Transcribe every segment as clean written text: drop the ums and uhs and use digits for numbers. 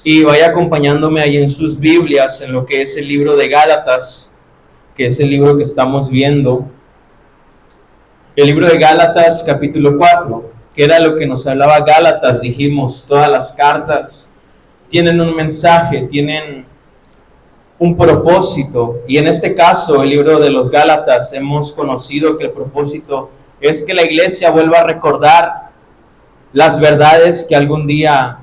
y vaya acompañándome ahí en sus Biblias, en lo que es el libro de Gálatas, que es el libro que estamos viendo. El libro de Gálatas, capítulo 4, que era lo que nos hablaba Gálatas. Dijimos, todas las cartas tienen un mensaje, tienen un propósito, y en este caso, el libro de los Gálatas, hemos conocido que el propósito es que la iglesia vuelva a recordar las verdades que algún día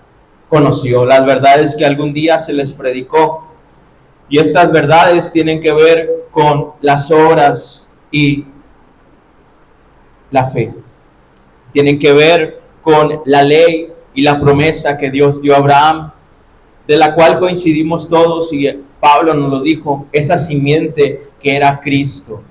conoció, las verdades que algún día se les predicó. Y estas verdades tienen que ver con las obras y la fe. Tienen que ver con la ley y la promesa que Dios dio a Abraham, de la cual coincidimos todos, y Pablo nos lo dijo, esa simiente que era Cristo.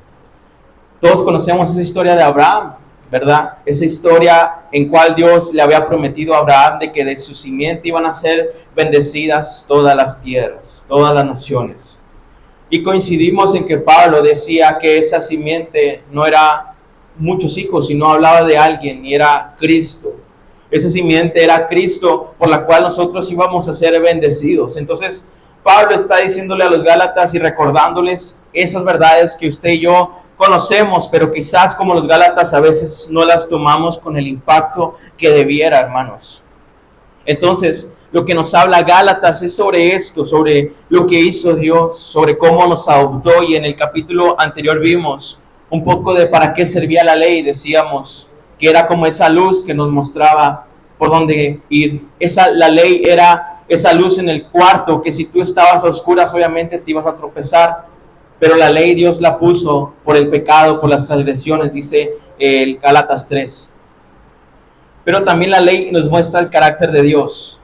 Todos conocemos esa historia de Abraham, ¿verdad? Esa historia en cual Dios le había prometido a Abraham de que de su simiente iban a ser bendecidas todas las tierras, todas las naciones. Y coincidimos en que Pablo decía que esa simiente no era muchos hijos, sino hablaba de alguien, y era Cristo. Esa simiente era Cristo, por la cual nosotros íbamos a ser bendecidos. Entonces Pablo está diciéndole a los Gálatas y recordándoles esas verdades que usted y yo conocemos, pero quizás como los Gálatas a veces no las tomamos con el impacto que debiera, hermanos. Entonces, lo que nos habla Gálatas es sobre esto, sobre lo que hizo Dios, sobre cómo nos adoptó, y en el capítulo anterior vimos un poco de para qué servía la ley. Decíamos que era como esa luz que nos mostraba por dónde ir. La ley era esa luz en el cuarto, que si tú estabas a oscuras obviamente te ibas a tropezar, pero la ley Dios la puso por el pecado, por las transgresiones, dice el Gálatas 3. Pero también la ley nos muestra el carácter de Dios,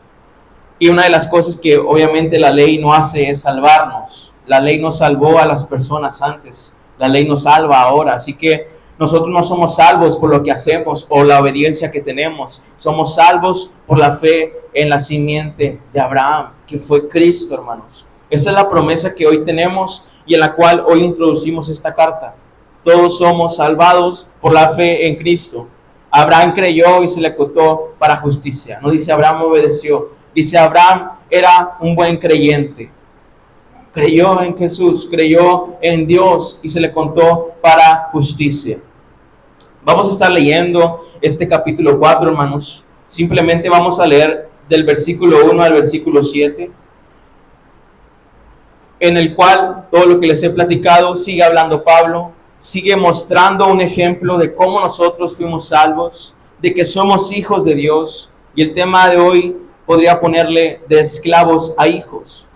y una de las cosas que obviamente la ley no hace es salvarnos. La ley no salvó a las personas antes, la ley nos salva ahora, así que nosotros no somos salvos por lo que hacemos o la obediencia que tenemos, somos salvos por la fe en la simiente de Abraham, que fue Cristo, hermanos. Esa es la promesa que hoy tenemos y en la cual hoy introducimos esta carta. Todos somos salvados por la fe en Cristo. Abraham creyó y se le contó para justicia. No dice Abraham obedeció, dice Abraham era un buen creyente. Creyó en Jesús, creyó en Dios y se le contó para justicia. Vamos a estar leyendo este capítulo 4, hermanos. Simplemente vamos a leer del versículo 1 al versículo 7, en el cual todo lo que les he platicado sigue hablando Pablo, sigue mostrando un ejemplo de cómo nosotros fuimos salvos, de que somos hijos de Dios, y el tema de hoy podría ponerle de esclavos a hijos.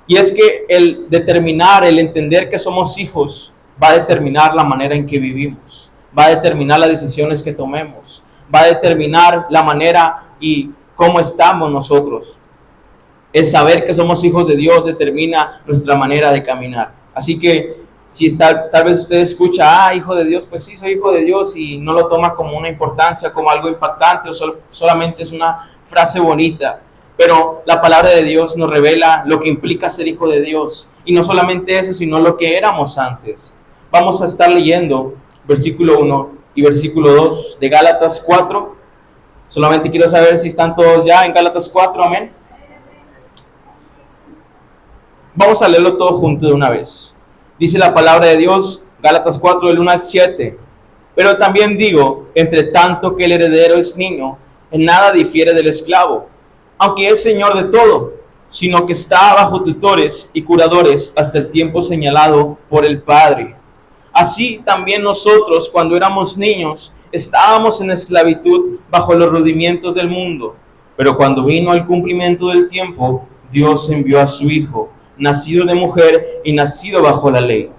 Y es que el determinar, el entender que somos hijos, va a determinar la manera en que vivimos, va a determinar las decisiones que tomemos, va a determinar la manera y cómo estamos nosotros. El saber que somos hijos de Dios determina nuestra manera de caminar. Así que si tal vez usted escucha, hijo de Dios, pues sí, soy hijo de Dios, y no lo toma como una importancia, como algo impactante, o solamente es una frase bonita. Pero la palabra de Dios nos revela lo que implica ser hijo de Dios. Y no solamente eso, sino lo que éramos antes. Vamos a estar leyendo versículo 1 y versículo 2 de Gálatas 4. Solamente quiero saber si están todos ya en Gálatas 4, amén. Vamos a leerlo todo junto de una vez. Dice la palabra de Dios, Gálatas 4, del 1 al 7. Pero también digo, entre tanto que el heredero es niño, en nada difiere del esclavo, aunque es señor de todo, sino que está bajo tutores y curadores hasta el tiempo señalado por el Padre. Así también nosotros, cuando éramos niños, estábamos en esclavitud bajo los rudimientos del mundo. Pero cuando vino el cumplimiento del tiempo, Dios envió a su Hijo, nacido de mujer y nacido bajo la ley,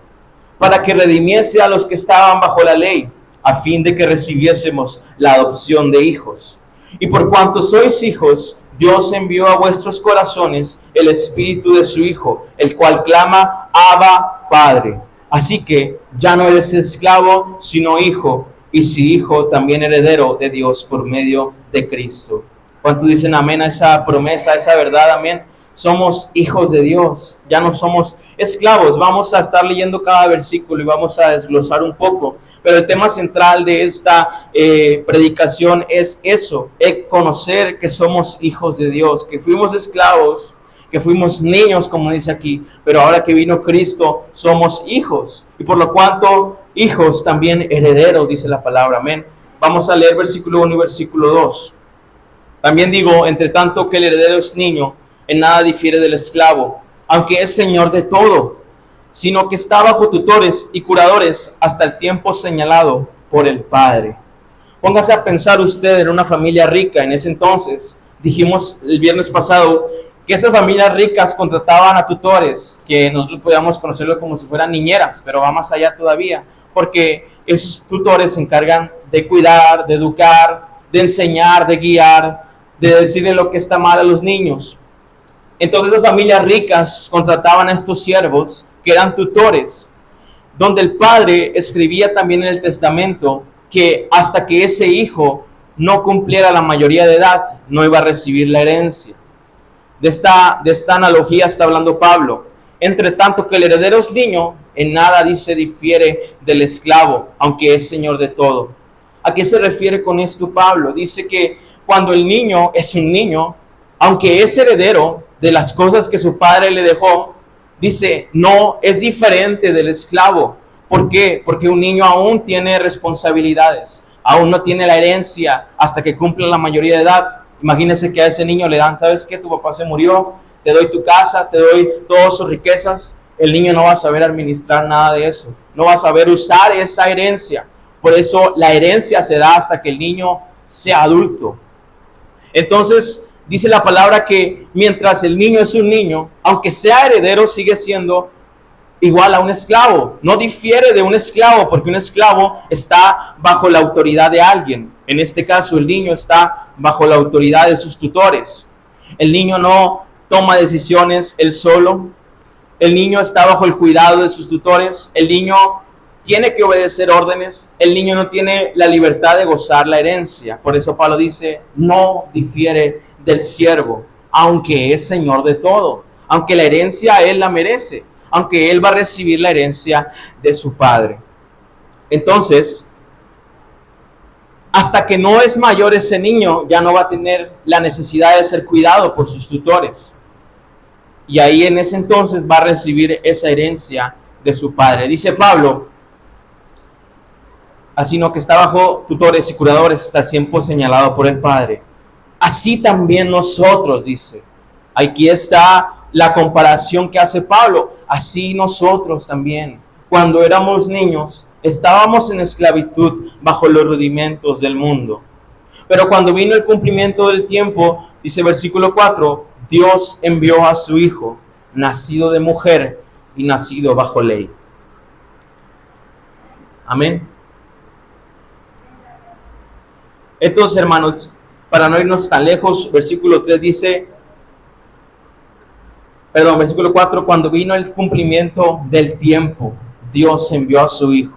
para que redimiese a los que estaban bajo la ley, a fin de que recibiésemos la adopción de hijos. Y por cuanto sois hijos, Dios envió a vuestros corazones el Espíritu de su Hijo, el cual clama, Abba, Padre. Así que ya no eres esclavo, sino hijo, y si hijo, también heredero de Dios por medio de Cristo. ¿Cuántos dicen amén a esa promesa, a esa verdad? Amén. Somos hijos de Dios, ya no somos esclavos. Vamos a estar leyendo cada versículo y vamos a desglosar un poco. Pero el tema central de esta predicación es eso, es conocer que somos hijos de Dios, que fuimos esclavos, que fuimos niños, como dice aquí, pero ahora que vino Cristo, somos hijos. Y por lo cuanto, hijos también herederos, dice la palabra, amén. Vamos a leer versículo 1 y versículo 2. También digo, entre tanto que el heredero es niño, en nada difiere del esclavo, aunque es señor de todo, sino que está bajo tutores y curadores hasta el tiempo señalado por el Padre. Póngase a pensar usted en una familia rica. En ese entonces, dijimos el viernes pasado, que esas familias ricas contrataban a tutores, que nosotros podíamos conocerlo como si fueran niñeras, pero va más allá todavía, porque esos tutores se encargan de cuidar, de educar, de enseñar, de guiar, de decirle lo que está mal a los niños. Entonces las familias ricas contrataban a estos siervos, que eran tutores, donde el padre escribía también en el testamento que hasta que ese hijo no cumpliera la mayoría de edad, no iba a recibir la herencia. De esta analogía está hablando Pablo. Entre tanto que el heredero es niño, en nada dice difiere del esclavo, aunque es señor de todo. ¿A qué se refiere con esto Pablo? Dice que cuando el niño es un niño, aunque es heredero de las cosas que su padre le dejó, dice, no es diferente del esclavo. ¿Por qué? Porque un niño aún tiene responsabilidades, aún no tiene la herencia hasta que cumpla la mayoría de edad. Imagínense que a ese niño le dan, ¿sabes qué? Tu papá se murió, te doy tu casa, te doy todas sus riquezas. El niño no va a saber administrar nada de eso, no va a saber usar esa herencia. Por eso la herencia se da hasta que el niño sea adulto. Entonces, dice la palabra que mientras el niño es un niño, aunque sea heredero, sigue siendo igual a un esclavo. No difiere de un esclavo, porque un esclavo está bajo la autoridad de alguien. En este caso, el niño está bajo la autoridad de sus tutores. El niño no toma decisiones él solo. El niño está bajo el cuidado de sus tutores. El niño tiene que obedecer órdenes. El niño no tiene la libertad de gozar la herencia. Por eso Pablo dice, no difiere del siervo, aunque es señor de todo, aunque la herencia él la merece, aunque él va a recibir la herencia de su padre. Entonces, hasta que no es mayor ese niño, ya no va a tener la necesidad de ser cuidado por sus tutores. Y ahí en ese entonces va a recibir esa herencia de su padre. Dice Pablo, así no que está bajo tutores y curadores hasta el tiempo señalado por el Padre. Así también nosotros, dice. Aquí está la comparación que hace Pablo. Así nosotros también, cuando éramos niños, estábamos en esclavitud bajo los rudimentos del mundo. Pero cuando vino el cumplimiento del tiempo, dice versículo 4, Dios envió a su Hijo, nacido de mujer y nacido bajo ley. Amén. Entonces, hermanos, para no irnos tan lejos, versículo 3 dice, versículo 4, cuando vino el cumplimiento del tiempo, Dios envió a su Hijo.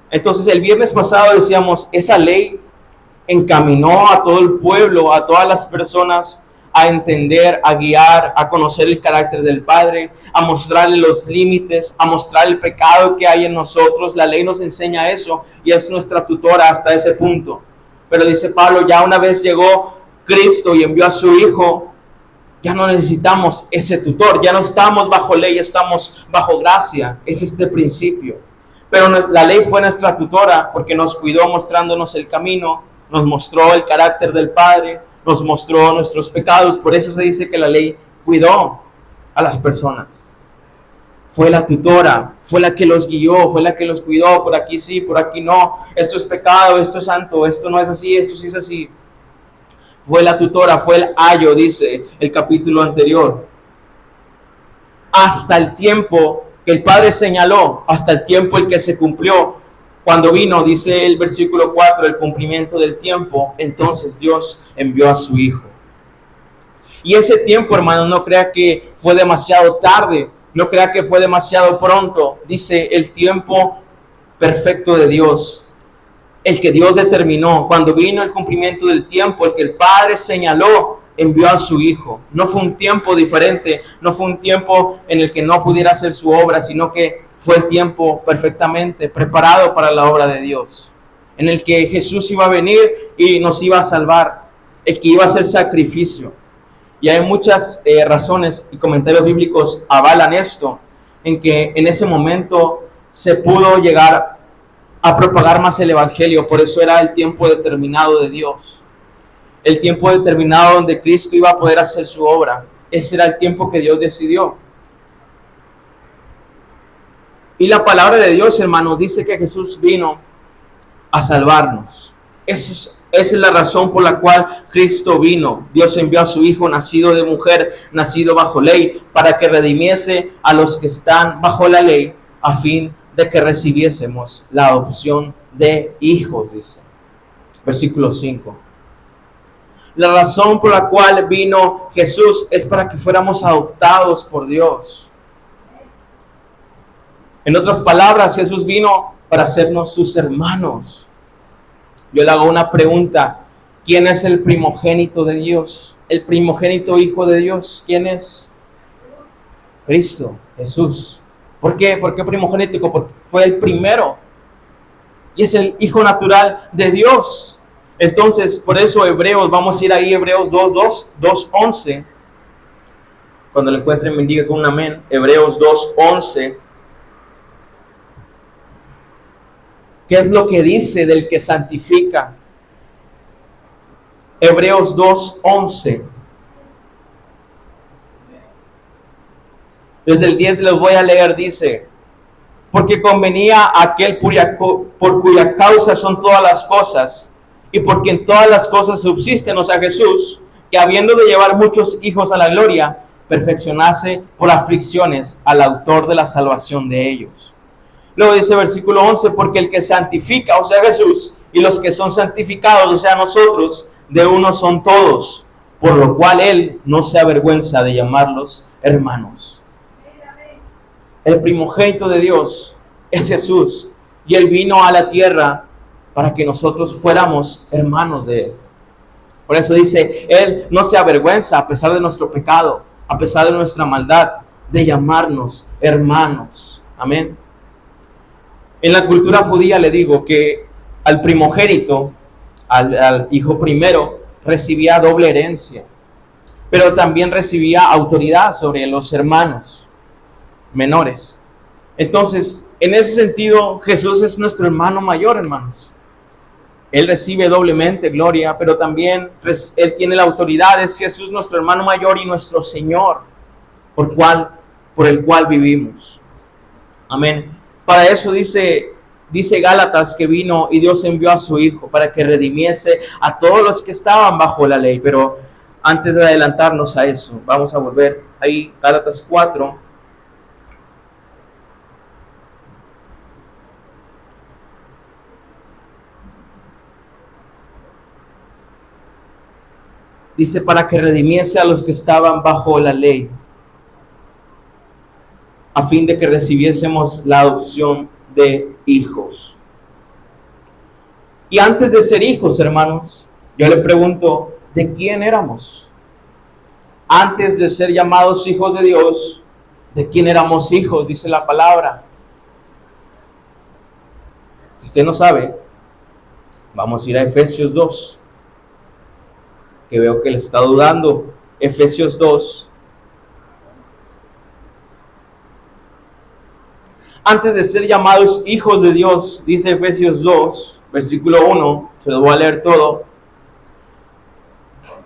Entonces, el viernes pasado decíamos, esa ley encaminó a todo el pueblo, a todas las personas, a entender, a guiar, a conocer el carácter del Padre, a mostrarle los límites, a mostrar el pecado que hay en nosotros. La ley nos enseña eso y es nuestra tutora hasta ese punto. Pero dice Pablo, ya una vez llegó Cristo y envió a su Hijo, ya no necesitamos ese tutor, ya no estamos bajo ley, estamos bajo gracia. Es este principio. Pero la ley fue nuestra tutora porque nos cuidó mostrándonos el camino, nos mostró el carácter del Padre, nos mostró nuestros pecados. Por eso se dice que la ley cuidó a las personas. Fue la tutora, fue la que los guió, fue la que los cuidó. Por aquí sí, por aquí no. Esto es pecado, esto es santo, esto no es así, esto sí es así. Fue la tutora, fue el ayo, dice el capítulo anterior. Hasta el tiempo que el Padre señaló, hasta el tiempo en que se cumplió. Cuando vino, dice el versículo 4, el cumplimiento del tiempo, entonces Dios envió a su Hijo. Y ese tiempo, hermano, no crea que fue demasiado tarde, no crea que fue demasiado pronto. Dice el tiempo perfecto de Dios, el que Dios determinó. Cuando vino el cumplimiento del tiempo, el que el Padre señaló, envió a su Hijo. No fue un tiempo diferente, no fue un tiempo en el que no pudiera hacer su obra, sino que fue el tiempo perfectamente preparado para la obra de Dios, en el que Jesús iba a venir y nos iba a salvar, el que iba a hacer sacrificio. Y hay muchas razones y comentarios bíblicos avalan esto, en que en ese momento se pudo llegar a propagar más el evangelio. Por eso era el tiempo determinado de Dios, el tiempo determinado donde Cristo iba a poder hacer su obra. Ese era el tiempo que Dios decidió. Y la palabra de Dios, hermanos, dice que Jesús vino a salvarnos. Esa es la razón por la cual Cristo vino. Dios envió a su Hijo, nacido de mujer, nacido bajo ley, para que redimiese a los que están bajo la ley, a fin de que recibiésemos la adopción de hijos, dice. Versículo 5. La razón por la cual vino Jesús es para que fuéramos adoptados por Dios. En otras palabras, Jesús vino para hacernos sus hermanos. Yo le hago una pregunta. ¿Quién es el primogénito de Dios? El primogénito hijo de Dios. ¿Quién es? Cristo, Jesús. ¿Por qué? ¿Por qué primogénito? Porque fue el primero. Y es el hijo natural de Dios. Entonces, por eso Hebreos, vamos a ir ahí, Hebreos 2:11. Cuando lo encuentren, me diga con un amén. Hebreos 2:11. ¿Qué es lo que dice del que santifica? Hebreos 2:11. Desde el 10 les voy a leer, dice: porque convenía a aquel por cuya causa son todas las cosas, y por quien todas las cosas subsisten, o sea Jesús, que habiendo de llevar muchos hijos a la gloria, perfeccionase por aflicciones al autor de la salvación de ellos. Luego dice versículo 11, porque el que santifica, o sea Jesús, y los que son santificados, o sea nosotros, de uno son todos, por lo cual Él no se avergüenza de llamarlos hermanos. El primogénito de Dios es Jesús, y Él vino a la tierra para que nosotros fuéramos hermanos de Él. Por eso dice, Él no se avergüenza, a pesar de nuestro pecado, a pesar de nuestra maldad, de llamarnos hermanos. Amén. En la cultura judía le digo que al primogénito, al hijo primero, recibía doble herencia, pero también recibía autoridad sobre los hermanos menores. Entonces, en ese sentido, Jesús es nuestro hermano mayor, hermanos. Él recibe doblemente gloria, pero también Él tiene la autoridad. Es Jesús nuestro hermano mayor y nuestro Señor, por el cual vivimos. Amén. Para eso dice Gálatas que vino y Dios envió a su Hijo para que redimiese a todos los que estaban bajo la ley. Pero antes de adelantarnos a eso, vamos a volver ahí, Gálatas 4. Dice, para que redimiese a los que estaban bajo la ley, a fin de que recibiésemos la adopción de hijos. Y antes de ser hijos, hermanos, yo le pregunto, ¿de quién éramos? Antes de ser llamados hijos de Dios, ¿de quién éramos hijos? Dice la palabra. Si usted no sabe, vamos a ir a Efesios 2, que veo que le está dudando. Efesios 2. Antes de ser llamados hijos de Dios, dice Efesios 2, versículo 1, se lo voy a leer todo.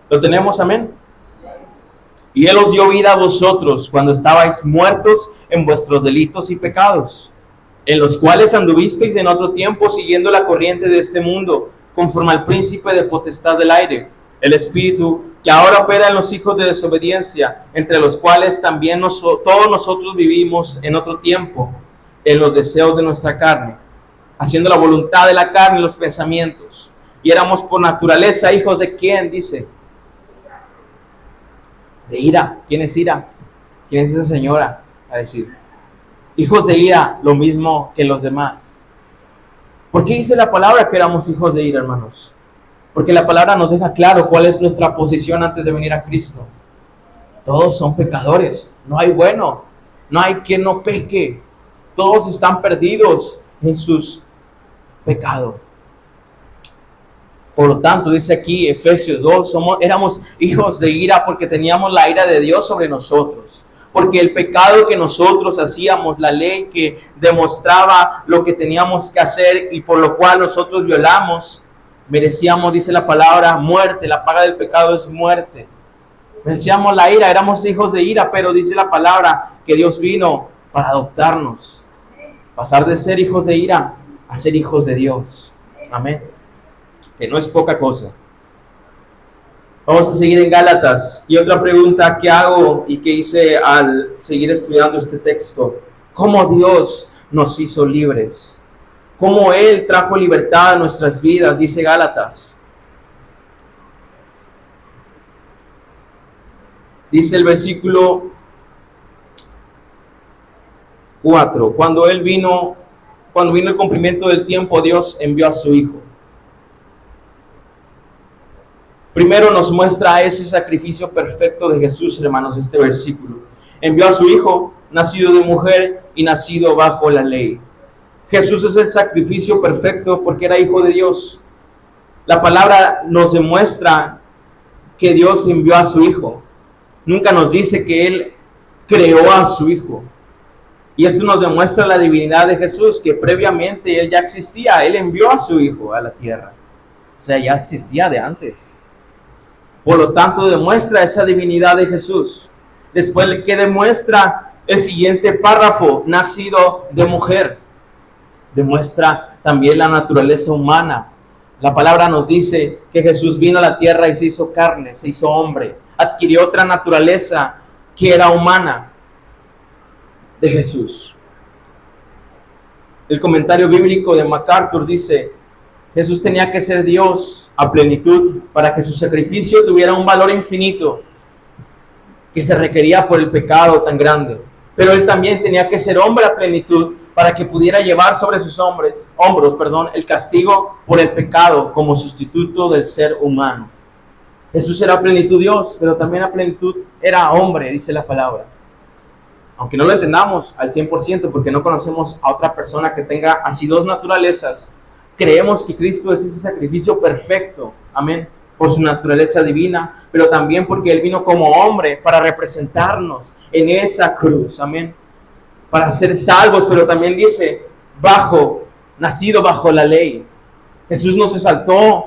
¿Lo tenemos? Amén. Y Él os dio vida a vosotros cuando estabais muertos en vuestros delitos y pecados, en los cuales anduvisteis en otro tiempo siguiendo la corriente de este mundo, conforme al príncipe de potestad del aire, el espíritu que ahora opera en los hijos de desobediencia, entre los cuales también todos nosotros vivimos en otro tiempo, en los deseos de nuestra carne, haciendo la voluntad de la carne y los pensamientos. Y éramos por naturaleza hijos de ¿quién? Dice. De ira. ¿Quién es ira? ¿Quién es esa señora? A decir, hijos de ira, lo mismo que los demás. ¿Por qué dice la palabra que éramos hijos de ira, hermanos? Porque la palabra nos deja claro cuál es nuestra posición antes de venir a Cristo. Todos son pecadores. No hay bueno. No hay quien no peque. Todos están perdidos en sus pecados. Por lo tanto, dice aquí Efesios 2, éramos hijos de ira porque teníamos la ira de Dios sobre nosotros. Porque el pecado que nosotros hacíamos, la ley que demostraba lo que teníamos que hacer y por lo cual nosotros violamos, merecíamos, dice la palabra, muerte. La paga del pecado es muerte. Merecíamos la ira, éramos hijos de ira, pero dice la palabra que Dios vino para adoptarnos. Pasar de ser hijos de ira a ser hijos de Dios. Amén. Que no es poca cosa. Vamos a seguir en Gálatas. Y otra pregunta que hago y que hice al seguir estudiando este texto. ¿Cómo Dios nos hizo libres? ¿Cómo Él trajo libertad a nuestras vidas? Dice Gálatas. Dice el versículo 4. Cuando vino el cumplimiento del tiempo, Dios envió a su Hijo. Primero nos muestra ese sacrificio perfecto de Jesús, hermanos, este versículo. Envió a su Hijo, nacido de mujer y nacido bajo la ley. Jesús es el sacrificio perfecto porque era Hijo de Dios. La palabra nos demuestra que Dios envió a su Hijo. Nunca nos dice que Él creó a su Hijo. Y esto nos demuestra la divinidad de Jesús, que previamente Él ya existía. Él envió a su Hijo a la tierra. O sea, ya existía de antes. Por lo tanto, demuestra esa divinidad de Jesús. Después, que demuestra el siguiente párrafo, nacido de mujer. Demuestra también la naturaleza humana. La palabra nos dice que Jesús vino a la tierra y se hizo carne, se hizo hombre. Adquirió otra naturaleza que era humana de Jesús. El comentario bíblico de MacArthur dice: Jesús tenía que ser Dios a plenitud para que su sacrificio tuviera un valor infinito que se requería por el pecado tan grande. Pero Él también tenía que ser hombre a plenitud para que pudiera llevar sobre sus hombros, el castigo por el pecado como sustituto del ser humano. Jesús era a plenitud Dios, pero también a plenitud era hombre, dice la palabra. Aunque no lo entendamos al 100% porque no conocemos a otra persona que tenga así dos naturalezas, creemos que Cristo es ese sacrificio perfecto, amén, por su naturaleza divina, pero también porque Él vino como hombre para representarnos en esa cruz, amén, para ser salvos, pero también dice, nacido bajo la ley. Jesús no se saltó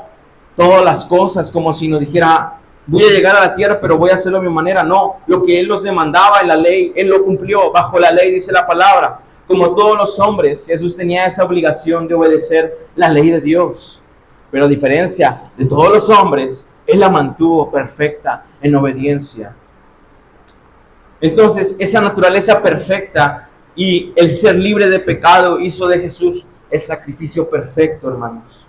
todas las cosas como si nos dijera, voy a llegar a la tierra, pero voy a hacerlo a mi manera. No, lo que Él nos demandaba en la ley, Él lo cumplió bajo la ley, dice la palabra. Como todos los hombres, Jesús tenía esa obligación de obedecer la ley de Dios. Pero a diferencia de todos los hombres, Él la mantuvo perfecta en obediencia. Entonces, esa naturaleza perfecta y el ser libre de pecado hizo de Jesús el sacrificio perfecto, hermanos,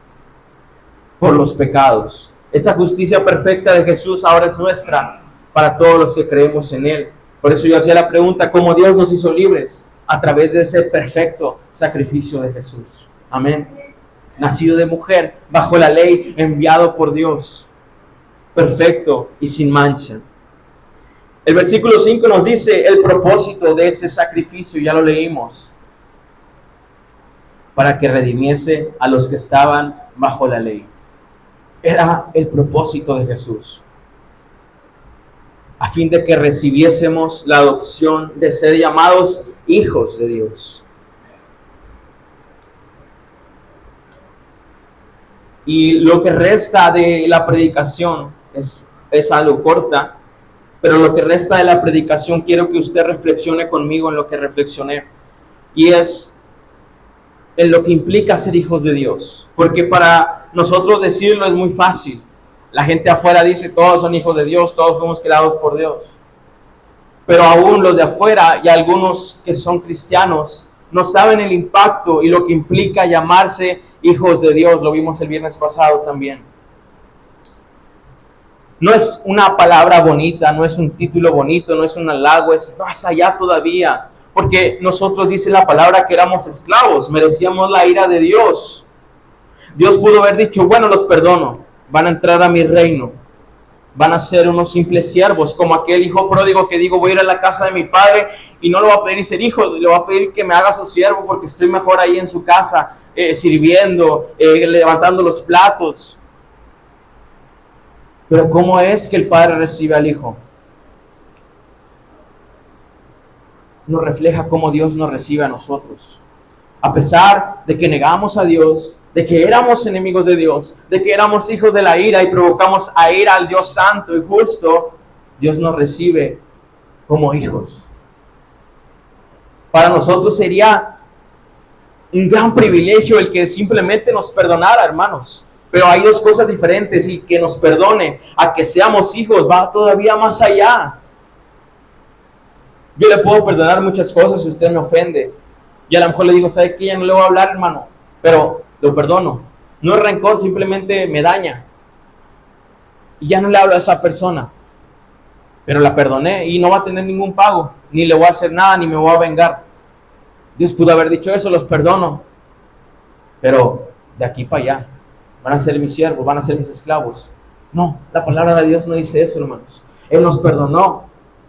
por los pecados. Esa justicia perfecta de Jesús ahora es nuestra para todos los que creemos en Él. Por eso yo hacía la pregunta, ¿cómo Dios nos hizo libres? A través de ese perfecto sacrificio de Jesús. Amén. Nacido de mujer, bajo la ley, enviado por Dios. Perfecto y sin mancha. El versículo 5 nos dice el propósito de ese sacrificio, ya lo leímos. Para que redimiese a los que estaban bajo la ley. Era el propósito de Jesús. A fin de que recibiésemos la adopción de ser llamados hijos de Dios. Y lo que resta de la predicación es algo corta, pero lo que resta de la predicación quiero que usted reflexione conmigo en lo que reflexioné. Y es en lo que implica ser hijos de Dios. Porque para nosotros decirlo es muy fácil. La gente afuera dice, todos son hijos de Dios, todos fuimos creados por Dios. Pero aún los de afuera y algunos que son cristianos no saben el impacto y lo que implica llamarse hijos de Dios. Lo vimos el viernes pasado también. No es una palabra bonita, no es un título bonito, no es un halago, es más allá todavía. Porque nosotros, dice la palabra, que éramos esclavos, merecíamos la ira de Dios. Dios pudo haber dicho, bueno, los perdono, van a entrar a mi reino. van a ser unos simples siervos, como aquel hijo pródigo que digo, voy a ir a la casa de mi padre y no le voy a pedir ser hijo, le voy a pedir que me haga su siervo porque estoy mejor ahí en su casa, sirviendo, levantando los platos. Pero ¿cómo es que el padre recibe al hijo? Nos refleja cómo Dios nos recibe a nosotros. A pesar de que negamos a Dios, de que éramos enemigos de Dios, de que éramos hijos de la ira y provocamos a ira al Dios santo y justo, Dios nos recibe como hijos. Para nosotros sería un gran privilegio el que simplemente nos perdonara, hermanos. Pero hay dos cosas diferentes, y que nos perdone a que seamos hijos va todavía más allá. Yo le puedo perdonar muchas cosas si usted me ofende. Y a lo mejor le digo, ¿sabe qué? Ya no le voy a hablar, hermano. Pero lo perdono. No es rencor, simplemente me daña. Y ya no le hablo a esa persona. Pero la perdoné y no va a tener ningún pago. Ni le voy a hacer nada, ni me voy a vengar. Dios pudo haber dicho eso, los perdono. Pero de aquí para allá van a ser mis siervos, van a ser mis esclavos. No, la palabra de Dios no dice eso, hermanos. Él nos perdonó.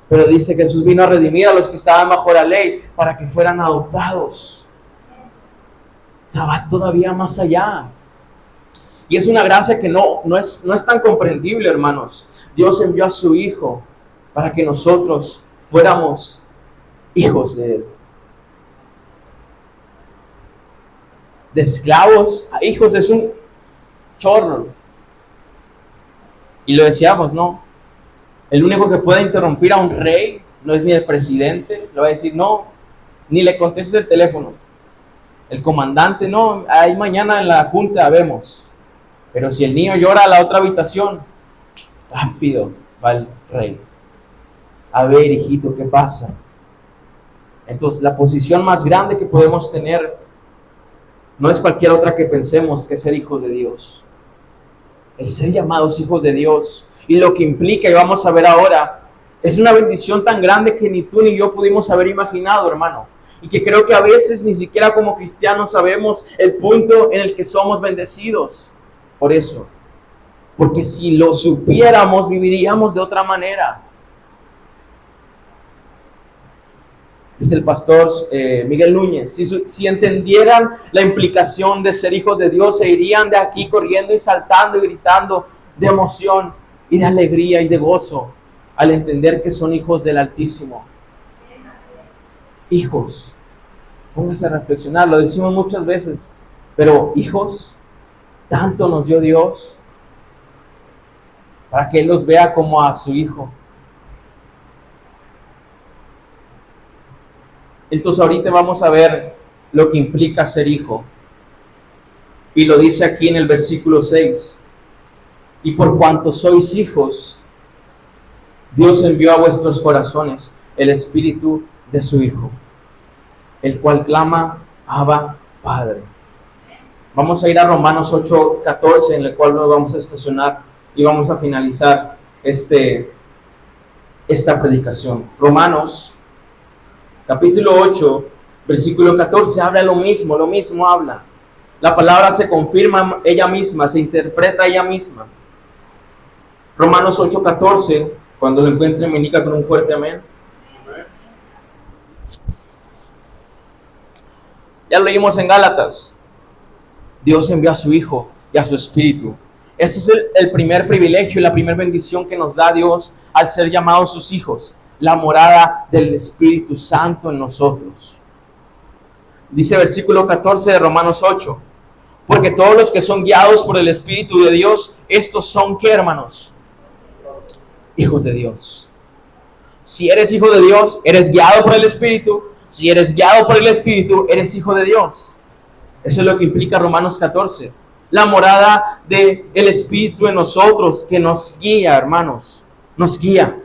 Pero dice que Jesús vino a redimir a los que estaban bajo la ley para que fueran adoptados. O sea, va todavía más allá. Y es una gracia que no es tan comprendible, hermanos. Dios envió a su Hijo para que nosotros fuéramos hijos de Él. De esclavos a hijos es un chorro. Y lo decíamos, ¿no? El único que puede interrumpir a un rey no es ni el presidente. Le va a decir, no, ni le contestes el teléfono. El comandante, no, ahí mañana en la junta vemos. Pero si el niño llora a la otra habitación, rápido va el rey. A ver, hijito, ¿qué pasa? Entonces, la posición más grande que podemos tener no es cualquier otra que pensemos que ser hijos de Dios. El ser llamados hijos de Dios. Y lo que implica, y vamos a ver ahora, es una bendición tan grande que ni tú ni yo pudimos haber imaginado, hermano. Y que creo que a veces ni siquiera como cristianos sabemos el punto en el que somos bendecidos. Por eso. Porque si lo supiéramos, viviríamos de otra manera. Dice el pastor Miguel Núñez, si entendieran la implicación de ser hijos de Dios, se irían de aquí corriendo y saltando y gritando de emoción y de alegría y de gozo al entender que son hijos del Altísimo. Hijos. Póngase a reflexionar, lo decimos muchas veces, pero hijos, tanto nos dio Dios para que Él los vea como a su Hijo. Entonces ahorita vamos a ver lo que implica ser hijo. Y lo dice aquí en el versículo 6. Y por cuanto sois hijos, Dios envió a vuestros corazones el Espíritu de su Hijo, el cual clama, Abba, Padre. Vamos a ir a Romanos 8:14, en el cual nos vamos a estacionar y vamos a finalizar esta predicación. Romanos, capítulo 8, versículo 14, habla lo mismo habla. La palabra se confirma ella misma, se interpreta ella misma. Romanos 8:14, cuando lo encuentren me indica con un fuerte amén. Ya lo leímos en Gálatas. Dios envió a su Hijo y a su Espíritu. Ese es el primer privilegio y la primera bendición que nos da Dios al ser llamados sus hijos. La morada del Espíritu Santo en nosotros. Dice versículo 14 de Romanos 8. Porque todos los que son guiados por el Espíritu de Dios, estos son, ¿qué, hermanos? Hijos de Dios. Si eres hijo de Dios, eres guiado por el Espíritu. Si eres guiado por el Espíritu, eres hijo de Dios. Eso es lo que implica Romanos 14. La morada del Espíritu en nosotros, que nos guía, hermanos. Nos guía.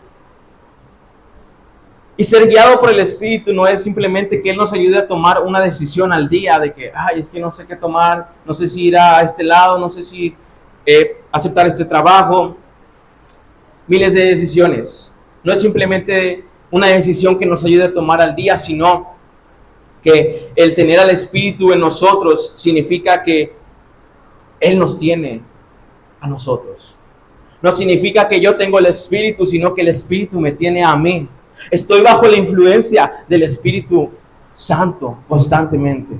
Y ser guiado por el Espíritu no es simplemente que Él nos ayude a tomar una decisión al día de que, es que no sé qué tomar, no sé si ir a este lado, no sé si aceptar este trabajo. Miles de decisiones. No es simplemente una decisión que nos ayude a tomar al día, sino que el tener al Espíritu en nosotros significa que Él nos tiene a nosotros. No significa que yo tengo el Espíritu, sino que el Espíritu me tiene a mí. Estoy bajo la influencia del Espíritu Santo constantemente.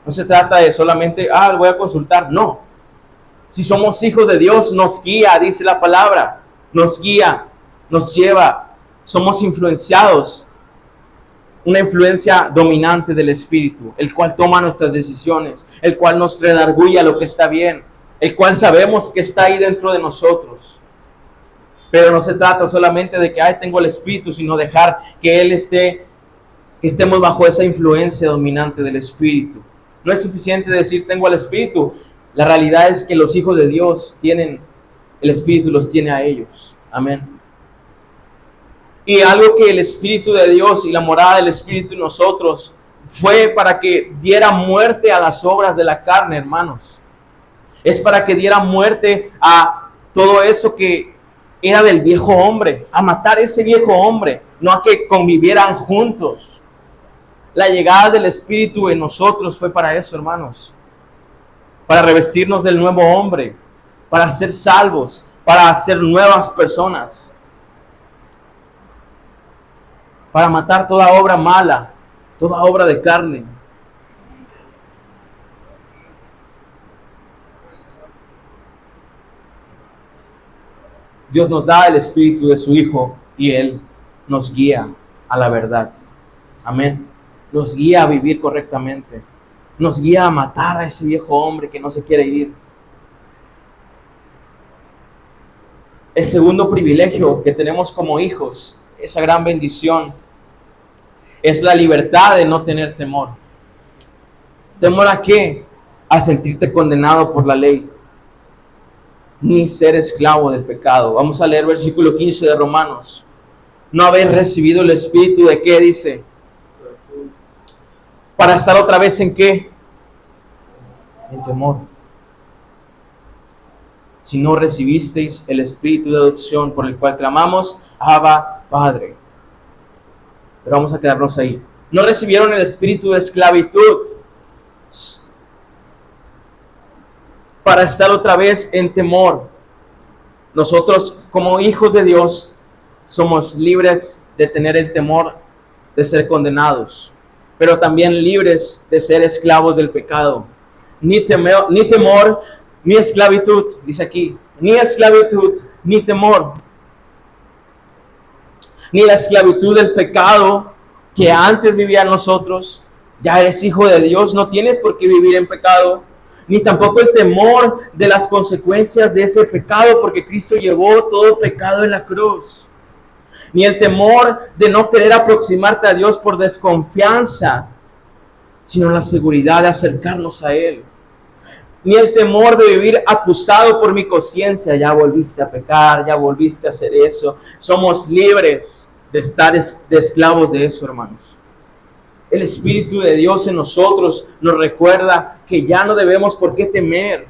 No se trata de solamente, voy a consultar. No. Si somos hijos de Dios, nos guía, dice la palabra. Nos guía, nos lleva. Somos influenciados. Una influencia dominante del Espíritu, el cual toma nuestras decisiones, el cual nos redarguye a lo que está bien, el cual sabemos que está ahí dentro de nosotros. Pero no se trata solamente de que tengo el Espíritu, sino dejar que Él esté, que estemos bajo esa influencia dominante del Espíritu. No es suficiente decir tengo el Espíritu. La realidad es que los hijos de Dios tienen el Espíritu, los tiene a ellos. Amén. Y algo que el Espíritu de Dios y la morada del Espíritu en nosotros fue para que diera muerte a las obras de la carne, hermanos. Es para que diera muerte a todo eso que era del viejo hombre, a matar ese viejo hombre, no a que convivieran juntos. La llegada del Espíritu en nosotros fue para eso, hermanos. Para revestirnos del nuevo hombre, para ser salvos, para ser nuevas personas. Para matar toda obra mala, toda obra de carne. Dios nos da el Espíritu de su Hijo y Él nos guía a la verdad. Amén. Nos guía a vivir correctamente. Nos guía a matar a ese viejo hombre que no se quiere ir. El segundo privilegio que tenemos como hijos, esa gran bendición, es la libertad de no tener temor. ¿Temor a qué? A sentirte condenado por la ley, ni ser esclavo del pecado. Vamos a leer versículo 15 de Romanos. ¿No habéis recibido el Espíritu de qué dice? Para estar otra vez en qué? En temor. Si no recibisteis el Espíritu de adopción por el cual clamamos, Abba, Padre. Pero vamos a quedarnos ahí. No recibieron el espíritu de esclavitud para estar otra vez en temor. Nosotros, como hijos de Dios, somos libres de tener el temor de ser condenados, pero también libres de ser esclavos del pecado. Ni temor, ni esclavitud, dice aquí, ni esclavitud, ni temor. Ni la esclavitud del pecado que antes vivía en nosotros. Ya eres hijo de Dios, no tienes por qué vivir en pecado. Ni tampoco el temor de las consecuencias de ese pecado, porque Cristo llevó todo pecado en la cruz. Ni el temor de no querer aproximarte a Dios por desconfianza, sino la seguridad de acercarnos a Él. Ni el temor de vivir acusado por mi conciencia, ya volviste a pecar, ya volviste a hacer eso. Somos libres de estar de esclavos de eso, hermanos. El Espíritu de Dios en nosotros nos recuerda que ya no debemos por qué temer,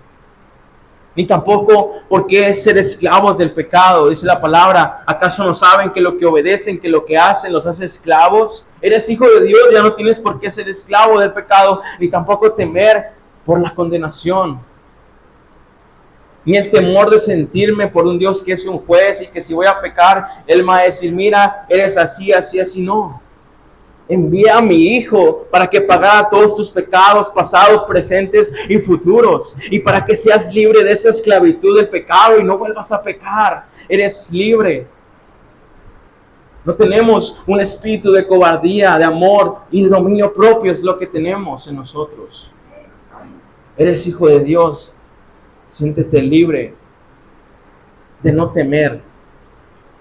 ni tampoco por qué ser esclavos del pecado. Dice la palabra, ¿acaso no saben que lo que obedecen, que lo que hacen los hace esclavos? Eres hijo de Dios, ya no tienes por qué ser esclavo del pecado, ni tampoco temer por la condenación, ni el temor de sentirme por un Dios que es un juez y que si voy a pecar, Él me va a decir, mira, eres así, así, así. No, envía a mi Hijo para que pagara todos tus pecados pasados, presentes y futuros, y para que seas libre de esa esclavitud del pecado y no vuelvas a pecar. Eres libre. No tenemos un espíritu de cobardía, de amor y de dominio propio, es lo que tenemos en nosotros. Eres hijo de Dios, siéntete libre de no temer,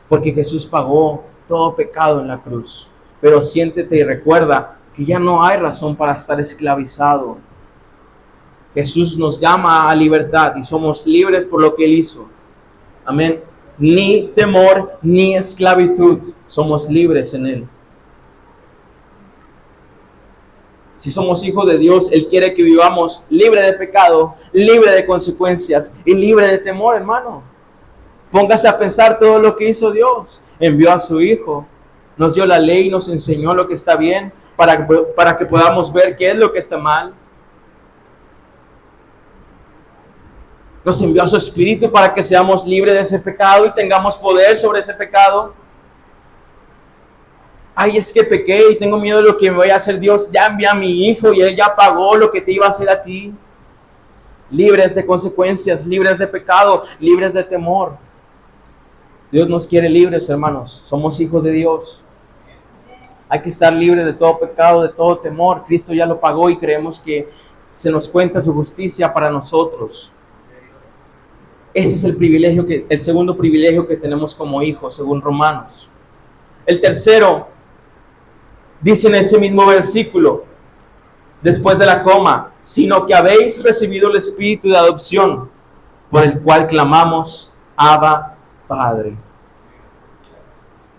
porque Jesús pagó todo pecado en la cruz. Pero siéntete y recuerda que ya no hay razón para estar esclavizado. Jesús nos llama a libertad y somos libres por lo que Él hizo. Amén. Ni temor, ni esclavitud. Somos libres en Él. Si somos hijos de Dios, Él quiere que vivamos libre de pecado, libre de consecuencias y libre de temor, hermano. Póngase a pensar todo lo que hizo Dios. Envió a su Hijo, nos dio la ley, nos enseñó lo que está bien para que podamos ver qué es lo que está mal. Nos envió a su Espíritu para que seamos libres de ese pecado y tengamos poder sobre ese pecado. Ay, es que pequé y tengo miedo de lo que me vaya a hacer Dios. Ya envía a mi hijo y él ya pagó lo que te iba a hacer a ti. Libres de consecuencias, libres de pecado, libres de temor. Dios nos quiere libres, hermanos. Somos hijos de Dios. Hay que estar libres de todo pecado, de todo temor. Cristo ya lo pagó y creemos que se nos cuenta su justicia para nosotros. Ese es el segundo privilegio que tenemos como hijos, según Romanos. El tercero, dice en ese mismo versículo, después de la coma, sino que habéis recibido el Espíritu de adopción, por el cual clamamos, Abba, Padre.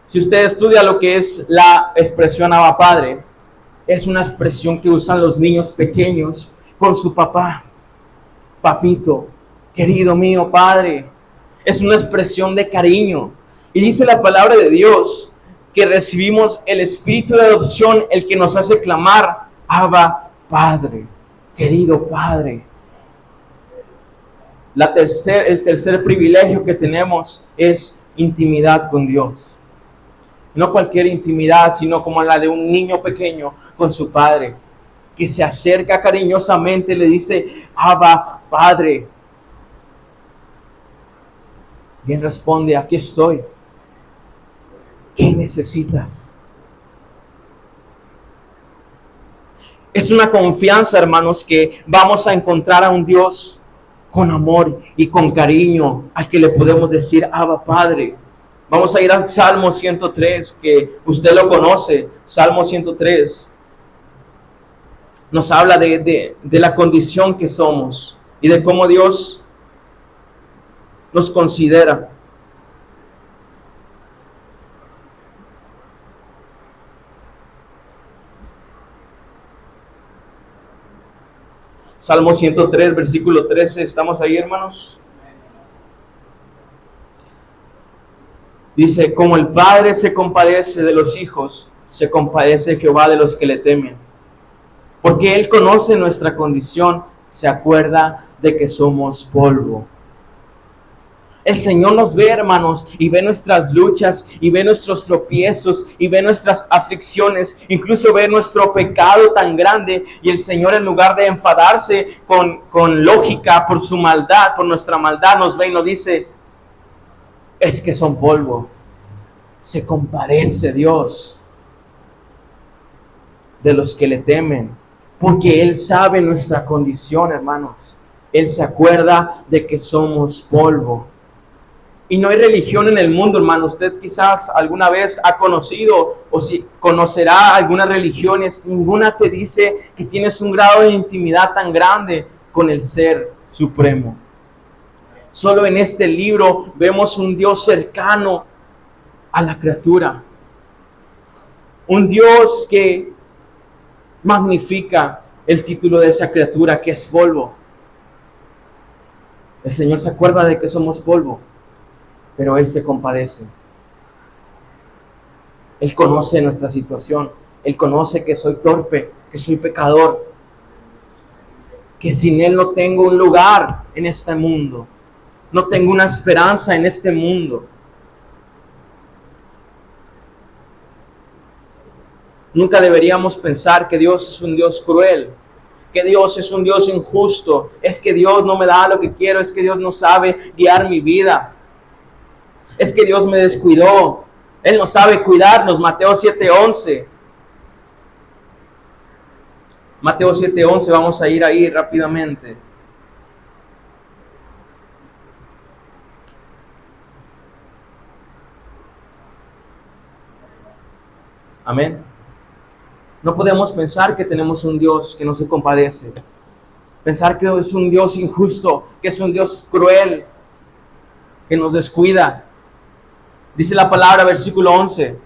Si usted estudia lo que es la expresión Abba, Padre, es una expresión que usan los niños pequeños con su papá. Papito, querido mío, Padre. Es una expresión de cariño. Y dice la palabra de Dios que recibimos el Espíritu de adopción, el que nos hace clamar, Abba, Padre, querido Padre. El tercer privilegio que tenemos es intimidad con Dios. No cualquier intimidad, sino como la de un niño pequeño con su padre, que se acerca cariñosamente y le dice, Abba, Padre. Y él responde, aquí estoy. ¿Qué necesitas? Es una confianza, hermanos, que vamos a encontrar a un Dios con amor y con cariño, al que le podemos decir, Abba, Padre. Vamos a ir al Salmo 103, que usted lo conoce. Salmo 103 nos habla de la condición que somos y de cómo Dios nos considera. Salmo 103, versículo 13. ¿Estamos ahí, hermanos? Dice, como el Padre se compadece de los hijos, se compadece Jehová de los que le temen. Porque Él conoce nuestra condición, se acuerda de que somos polvo. El Señor nos ve, hermanos, y ve nuestras luchas, y ve nuestros tropiezos, y ve nuestras aflicciones, incluso ve nuestro pecado tan grande, y el Señor, en lugar de enfadarse con lógica por su maldad, por nuestra maldad, nos ve y nos dice, es que son polvo. Se compadece Dios de los que le temen, porque Él sabe nuestra condición, hermanos. Él se acuerda de que somos polvo. Y no hay religión en el mundo, hermano. Usted quizás alguna vez ha conocido o si conocerá algunas religiones. Ninguna te dice que tienes un grado de intimidad tan grande con el Ser Supremo. Solo en este libro vemos un Dios cercano a la criatura. Un Dios que magnifica el título de esa criatura, que es polvo. El Señor se acuerda de que somos polvo, pero Él se compadece. Él conoce nuestra situación. Él conoce que soy torpe, que soy pecador, que sin Él no tengo un lugar en este mundo. No tengo una esperanza en este mundo. Nunca deberíamos pensar que Dios es un Dios cruel, que Dios es un Dios injusto, es que Dios no me da lo que quiero, es que Dios no sabe guiar mi vida, es que Dios me descuidó, Él no sabe cuidarnos. Mateo 7:11. Mateo 7:11, vamos a ir ahí rápidamente. Amén. No podemos pensar que tenemos un Dios que no se compadece. Pensar que es un Dios injusto, que es un Dios cruel, que nos descuida. Dice la palabra, versículo 11.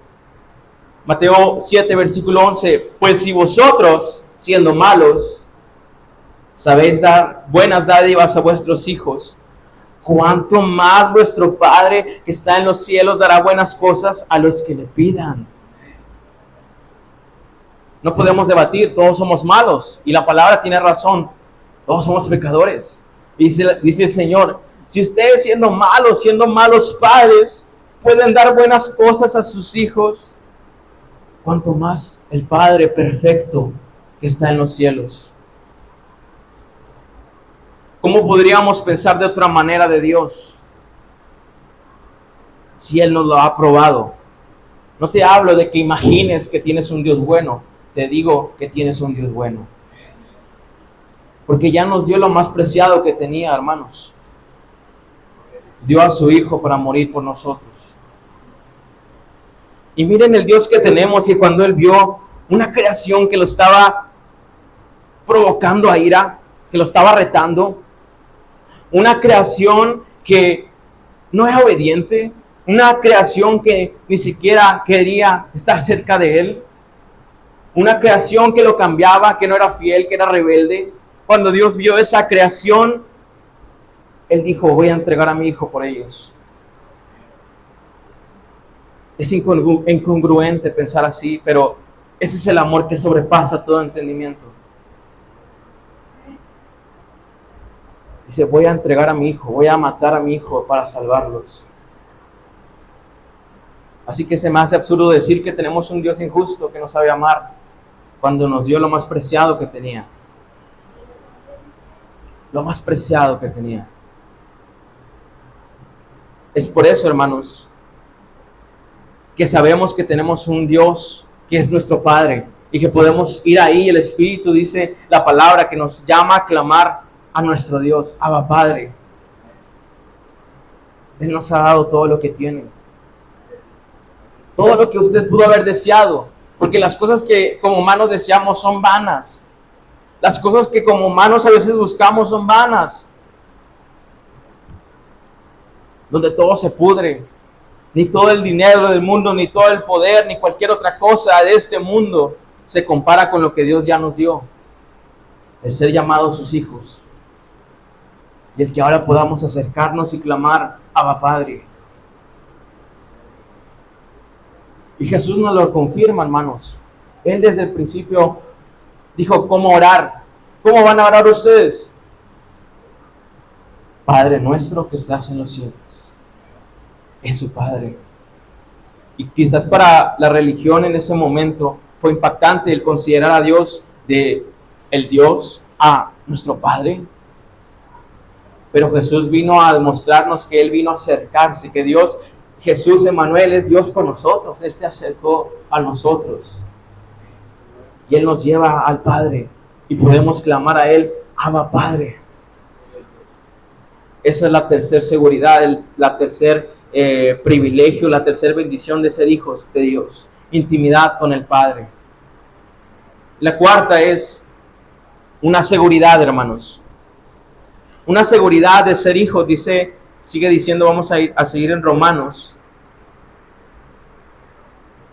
Mateo 7, versículo 11. Pues si vosotros, siendo malos, sabéis dar buenas dádivas a vuestros hijos, ¿cuánto más vuestro Padre que está en los cielos dará buenas cosas a los que le pidan? No podemos debatir, todos somos malos y la palabra tiene razón, todos somos pecadores Dice el Señor, si ustedes siendo malos padres, pueden dar buenas cosas a sus hijos, cuanto más el Padre perfecto que está en los cielos. ¿Cómo podríamos pensar de otra manera de Dios si Él nos lo ha probado? No te hablo de que imagines que tienes un Dios bueno, te digo que tienes un Dios bueno. Porque ya nos dio lo más preciado que tenía, hermanos. Dio a su Hijo para morir por nosotros. Y miren el Dios que tenemos, y cuando Él vio una creación que lo estaba provocando a ira, que lo estaba retando, una creación que no era obediente, una creación que ni siquiera quería estar cerca de Él, una creación que lo cambiaba, que no era fiel, que era rebelde. Cuando Dios vio esa creación, Él dijo, voy a entregar a mi Hijo por ellos. Es incongruente pensar así, pero ese es el amor que sobrepasa todo entendimiento. Dice, voy a entregar a mi Hijo, voy a matar a mi Hijo para salvarlos. Así que se me hace absurdo decir que tenemos un Dios injusto que no sabe amar, cuando nos dio lo más preciado que tenía. Lo más preciado que tenía. Es por eso, hermanos, que sabemos que tenemos un Dios que es nuestro Padre y que podemos ir ahí. El Espíritu dice la palabra que nos llama a clamar a nuestro Dios, Abba Padre. Él nos ha dado todo lo que tiene, todo lo que usted pudo haber deseado, porque las cosas que como humanos deseamos son vanas. Las cosas que como humanos a veces buscamos son vanas, donde todo se pudre. Ni todo el dinero del mundo, ni todo el poder, ni cualquier otra cosa de este mundo se compara con lo que Dios ya nos dio. El ser llamados sus hijos. Y el que ahora podamos acercarnos y clamar, Abba Padre. Y Jesús nos lo confirma, hermanos. Él desde el principio dijo cómo orar. ¿Cómo van a orar ustedes? Padre nuestro que estás en los cielos. Es su Padre. Y quizás para la religión en ese momento fue impactante el considerar a Dios de el Dios a nuestro Padre. Pero Jesús vino a demostrarnos que Él vino a acercarse, que Dios, Jesús Emmanuel, es Dios con nosotros. Él se acercó a nosotros. Y Él nos lleva al Padre. Y podemos clamar a Él, Abba Padre. Esa es la tercera seguridad, la tercera privilegio, la tercera bendición de ser hijos de Dios. Intimidad con el Padre. La cuarta es una seguridad, hermanos. Una seguridad de ser hijos, sigue diciendo, vamos a seguir en Romanos.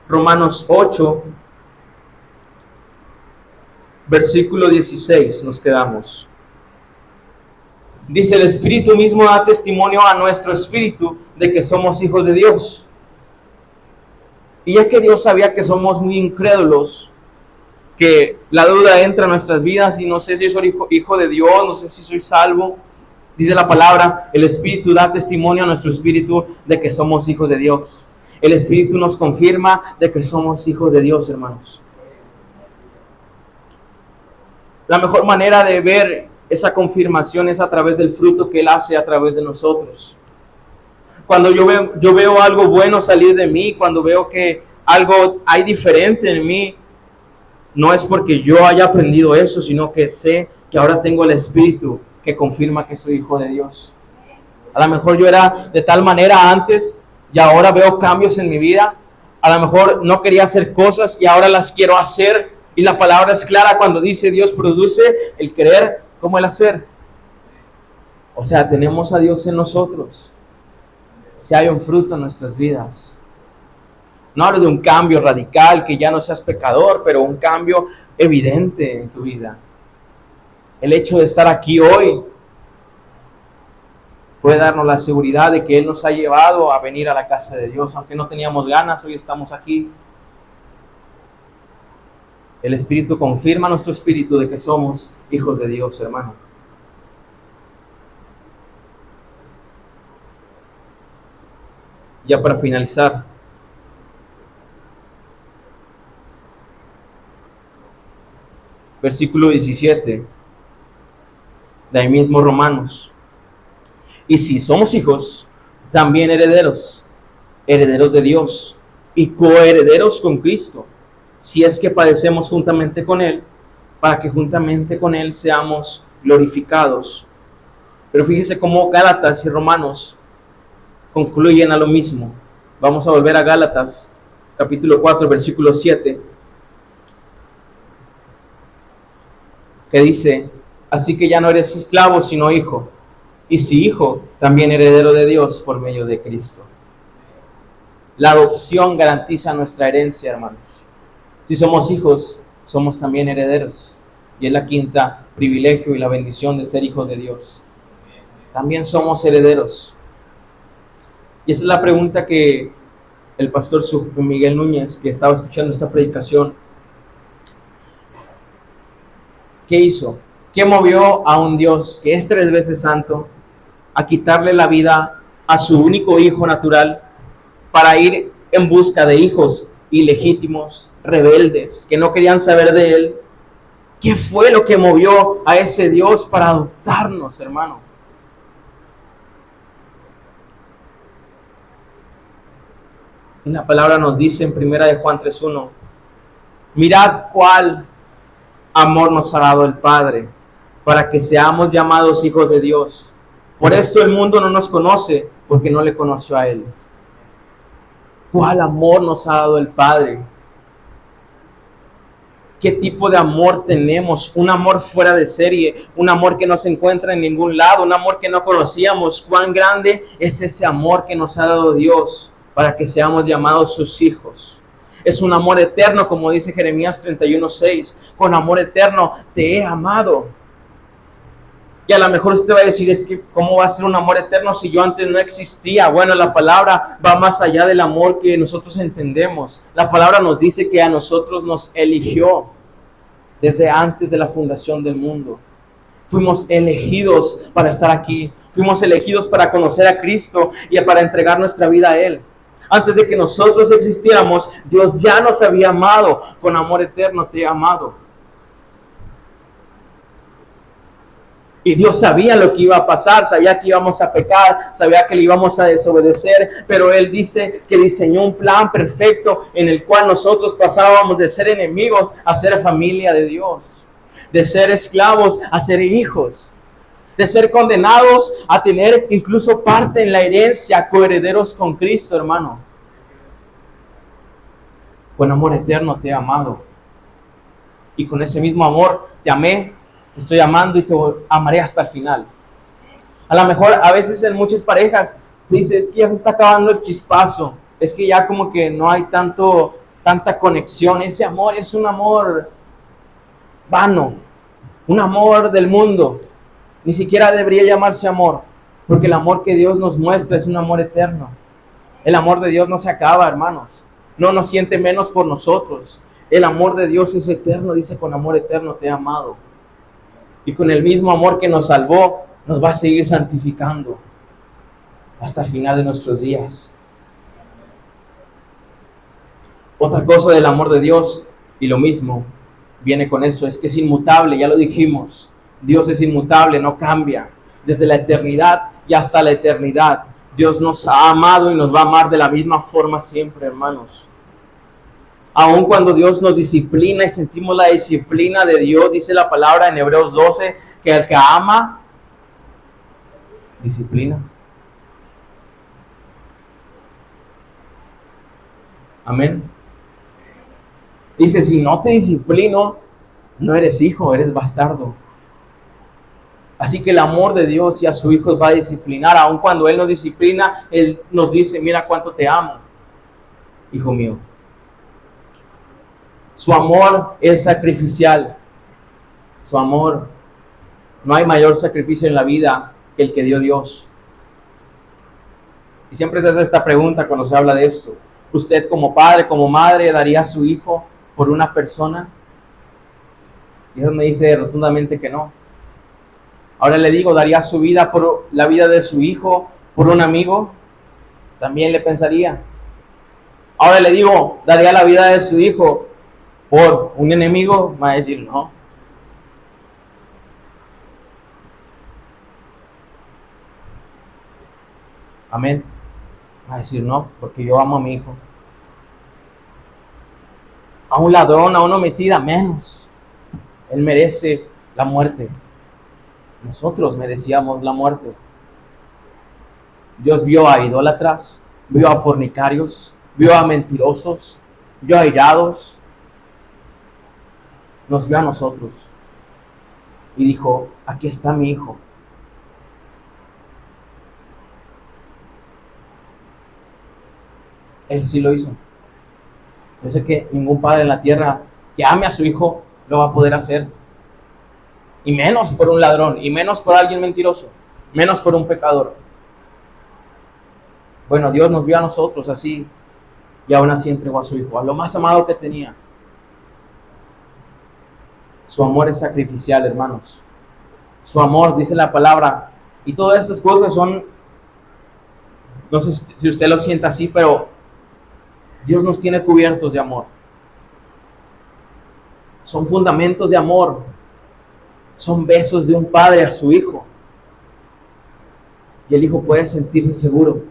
Romanos 8, versículo 16, nos quedamos. Dice, el Espíritu mismo da testimonio a nuestro espíritu de que somos hijos de Dios. Y ya que Dios sabía que somos muy incrédulos, que la duda entra en nuestras vidas y no sé si soy hijo de Dios, no sé si soy salvo. Dice la palabra, el Espíritu da testimonio a nuestro espíritu de que somos hijos de Dios. El Espíritu nos confirma de que somos hijos de Dios, hermanos. La mejor manera de ver esa confirmación es a través del fruto que Él hace a través de nosotros. Cuando yo veo algo bueno salir de mí, cuando veo que algo hay diferente en mí, no es porque yo haya aprendido eso, sino que sé que ahora tengo el Espíritu que confirma que soy hijo de Dios. A lo mejor yo era de tal manera antes y ahora veo cambios en mi vida. A lo mejor no quería hacer cosas y ahora las quiero hacer. Y la palabra es clara cuando dice Dios produce el querer como el hacer. O sea, tenemos a Dios en nosotros. Si hay un fruto en nuestras vidas. No hablo de un cambio radical, que ya no seas pecador, pero un cambio evidente en tu vida. El hecho de estar aquí hoy puede darnos la seguridad de que Él nos ha llevado a venir a la casa de Dios. Aunque no teníamos ganas, hoy estamos aquí. El Espíritu confirma nuestro espíritu de que somos hijos de Dios, hermano. Ya para finalizar, versículo 17, de ahí mismo Romanos. Y si somos hijos, también herederos, herederos de Dios y coherederos con Cristo, si es que padecemos juntamente con Él, para que juntamente con Él seamos glorificados. Pero fíjese cómo Gálatas y Romanos concluyen a lo mismo. Vamos a volver a Gálatas, capítulo 4, versículo 7, que dice: así que ya no eres esclavo, sino hijo, y si hijo, también heredero de Dios por medio de Cristo. La adopción garantiza nuestra herencia, hermanos. Si somos hijos, somos también herederos. Y es la quinta privilegio y la bendición de ser hijos de Dios. También somos herederos. Y esa es la pregunta que el pastor Miguel Núñez, que estaba escuchando esta predicación, ¿qué hizo? ¿Qué movió a un Dios que es 3 veces santo a quitarle la vida a su único hijo natural para ir en busca de hijos ilegítimos, rebeldes, que no querían saber de él? ¿Qué fue lo que movió a ese Dios para adoptarnos, hermano? Y la palabra nos dice en 1 Juan 3:1, mirad cuál amor nos ha dado el Padre, para que seamos llamados hijos de Dios. Por esto el mundo no nos conoce, porque no le conoció a Él. ¿Cuál amor nos ha dado el Padre? ¿Qué tipo de amor tenemos? Un amor fuera de serie, un amor que no se encuentra en ningún lado, un amor que no conocíamos. ¿Cuán grande es ese amor que nos ha dado Dios para que seamos llamados sus hijos? Es un amor eterno, como dice Jeremías 31:6. Con amor eterno te he amado. Y a lo mejor usted va a decir, es que ¿cómo va a ser un amor eterno si yo antes no existía? Bueno, la palabra va más allá del amor que nosotros entendemos. La palabra nos dice que a nosotros nos eligió desde antes de la fundación del mundo. Fuimos elegidos para estar aquí. Fuimos elegidos para conocer a Cristo y para entregar nuestra vida a Él. Antes de que nosotros existiéramos, Dios ya nos había amado. Con amor eterno te he amado. Y Dios sabía lo que iba a pasar, sabía que íbamos a pecar, sabía que le íbamos a desobedecer, pero Él dice que diseñó un plan perfecto en el cual nosotros pasábamos de ser enemigos a ser familia de Dios, de ser esclavos a ser hijos, de ser condenados a tener incluso parte en la herencia, coherederos con Cristo, hermano. Con amor eterno te he amado. Y con ese mismo amor te amé, te estoy amando y te amaré hasta el final. A lo mejor a veces en muchas parejas se dice, es que ya se está acabando el chispazo, es que ya como que no hay tanta conexión. Ese amor es un amor vano, un amor del mundo. Ni siquiera debería llamarse amor, porque el amor que Dios nos muestra es un amor eterno. El amor de Dios no se acaba, hermanos. No nos siente menos por nosotros. El amor de Dios es eterno, dice, con amor eterno te he amado. Y con el mismo amor que nos salvó, nos va a seguir santificando hasta el final de nuestros días. Otra cosa del amor de Dios, y lo mismo viene con eso, es que es inmutable, ya lo dijimos. Dios es inmutable, no cambia. Desde la eternidad y hasta la eternidad, Dios nos ha amado y nos va a amar de la misma forma siempre, hermanos. Aun cuando Dios nos disciplina y sentimos la disciplina de Dios, dice la palabra en Hebreos 12, que el que ama, disciplina. Amén. Dice, si no te disciplino, no eres hijo, eres bastardo. Así que el amor de Dios y a su Hijo va a disciplinar. Aun cuando Él nos disciplina, Él nos dice, mira cuánto te amo, hijo mío. Su amor es sacrificial. Su amor, no hay mayor sacrificio en la vida que el que dio Dios. Y siempre se hace esta pregunta cuando se habla de esto. ¿Usted como padre, como madre, daría a su hijo por una persona? Y Dios me dice rotundamente que no. Ahora le digo, ¿daría su vida por la vida de su hijo, por un amigo? también le pensaría. Ahora le digo, daría la vida de su hijo por un enemigo, va a decir no. Amén. Va a decir no, porque yo amo a mi hijo. A un ladrón, a un homicida, menos. Él merece la muerte. Nosotros merecíamos la muerte. Dios vio a idólatras, vio a fornicarios, vio a mentirosos, vio a irados. Nos vio a nosotros. Y dijo, aquí está mi hijo. Él sí lo hizo. Yo sé que ningún padre en la tierra que ame a su hijo lo va a poder hacer. Y menos por un ladrón, y menos por alguien mentiroso, menos por un pecador. Bueno, Dios nos vio a nosotros así, y aún así entregó a su hijo, a lo más amado que tenía. Su amor es sacrificial, hermanos. Su amor, dice la palabra, y todas estas cosas son, no sé si usted lo sienta así, pero Dios nos tiene cubiertos de amor. Son fundamentos de amor. Son besos de un padre a su hijo. Y el hijo puede sentirse seguro.